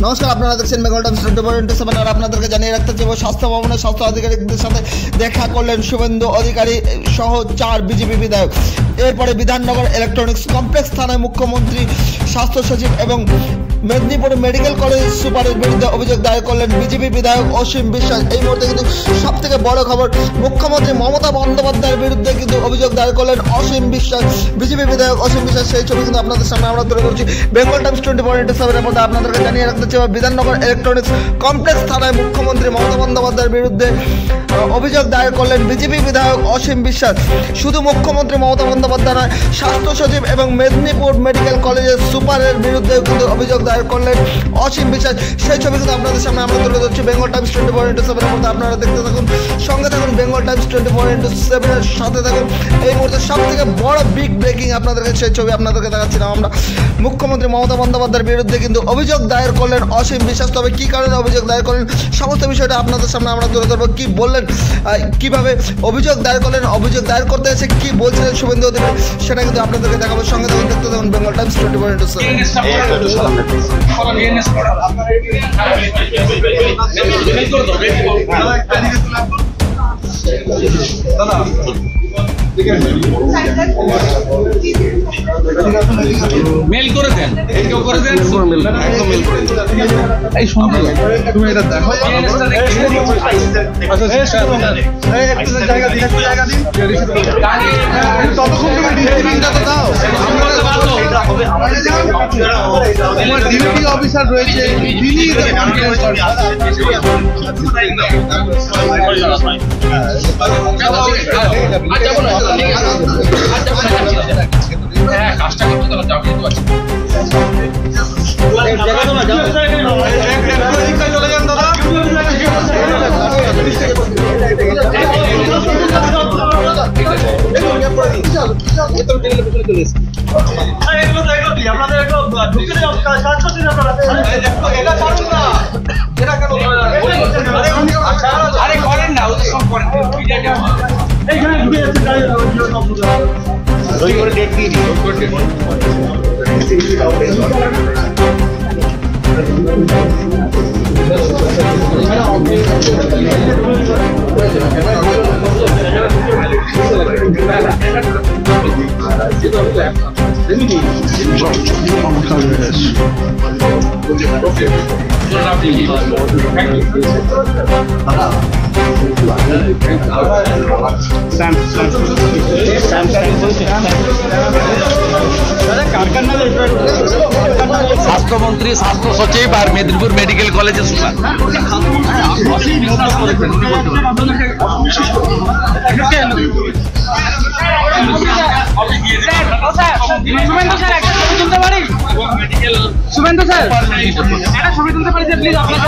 নমস্কার, আপনারা দেখছেন বেঙ্গল টাইমস 24/7 আর আপনাদেরকে জানিয়ে রাখতে চাইব স্বাস্থ্য ভবনের স্বাস্থ্য আধিকারিকদের সাথে দেখা করলেন শুভেন্দু অধিকারী সহ 4 বিজেপি বিধায়ক। এরপরে বিধাননগর ইলেকট্রনিক্স কমপ্লেক্স থানায় মুখ্যমন্ত্রী, স্বাস্থ্য সচিব এবং মেদিনীপুর মেডিকেল কলেজ সুপারের বিরুদ্ধে অভিযোগ দায়ের করলেন বিজেপি বিধায়ক অসীম বিশ্বাস। এই মুহূর্তে কিন্তু সব থেকে বড় খবর, মুখ্যমন্ত্রী মমতা বন্দ্যোপাধ্যায়ের বিরুদ্ধে কিন্তু অভিযোগ দায়ের করলেন অসীম বিশ্বাস, বিজেপি বিধায়ক অসীম বিশ্বাস। সেই ছবি কিন্তু আপনাদের সামনে আমরা তুলে ধরছি বেঙ্গল টাইমস 24/7 মধ্যে। আপনাদেরকে জানিয়ে রাখতে চাই বিধাননগর ইলেকট্রনিক্স কমপ্লেক্স থানায় মুখ্যমন্ত্রী মমতা বন্দ্যোপাধ্যায়ের বিরুদ্ধে অভিযোগ দায়ের করলেন বিজেপি বিধায়ক অসীম বিশ্বাস। শুধু মুখ্যমন্ত্রী মমতা বন্দ্যোপাধ্যায় নয়, স্বাস্থ্য সচিব এবং মেদিনীপুর মেডিকেল কলেজের সুপারের বিরুদ্ধে কিন্তু অভিযোগ দায়ের করলেন অসীম বিশ্বাস। সেই ছবি কিন্তু আপনাদের সামনে আমরা তুলে ধরছি বেঙ্গল টাইমস 24/7 মধ্যে। আপনারা দেখতে থাকুন, সঙ্গে থাকুন, বেঙ্গল টাইমস 24/7 এর সাথে থাকুন। এই মুহূর্তে সব থেকে বড় বিগ ব্রেকিং আপনাদেরকে সেই ছবি আপনাদেরকে দেখাচ্ছিলাম আমরা। মুখ্যমন্ত্রী মমতা বন্দ্যোপাধ্যায়ের বিরুদ্ধে কিন্তু অভিযোগ দায়ের করলেন অসীম বিশ্বাস। তবে কি কারণে অভিযোগ দায়ের করলেন সমস্ত বিষয়টা আপনাদের সামনে আমরা তুলে ধরবো। কি বললেন, কিভাবে অভিযোগ দায়ের করলেন, অভিযোগ দায়ের করতে এসে কি বলছিলেন শুভেন্দু অধিকারী, সেটা কিন্তু আপনাদেরকে দেখাবো। সঙ্গে থাকুন, দেখতে থাকুন বেঙ্গল টাইমস 24/7। মেল করে দেন, কেউ করে দেন, একদম মেল করে দেন। এই শুনতে তুমি এটা দেখো, জায়গা দিন, ততক্ষণ তুমি ডিসিপ্লিনটা তো দাও। তোমার ডিউটি অফিসার রয়েছে, তিনি কাজটা করতে চলে যান দাদা। আরে করেন না, ওদের সব করেন। এইখানে ঢুকে যাচ্ছে ডেট দিয়ে দিই। স্বাস্থ্যমন্ত্রী, স্বাস্থ্য সচিব আর মেদিনীপুর মেডিকেল কলেজের সুপার। শুভেন্দু স্যার, একটা ছবি তুলতে পারি প্লিজ আপনার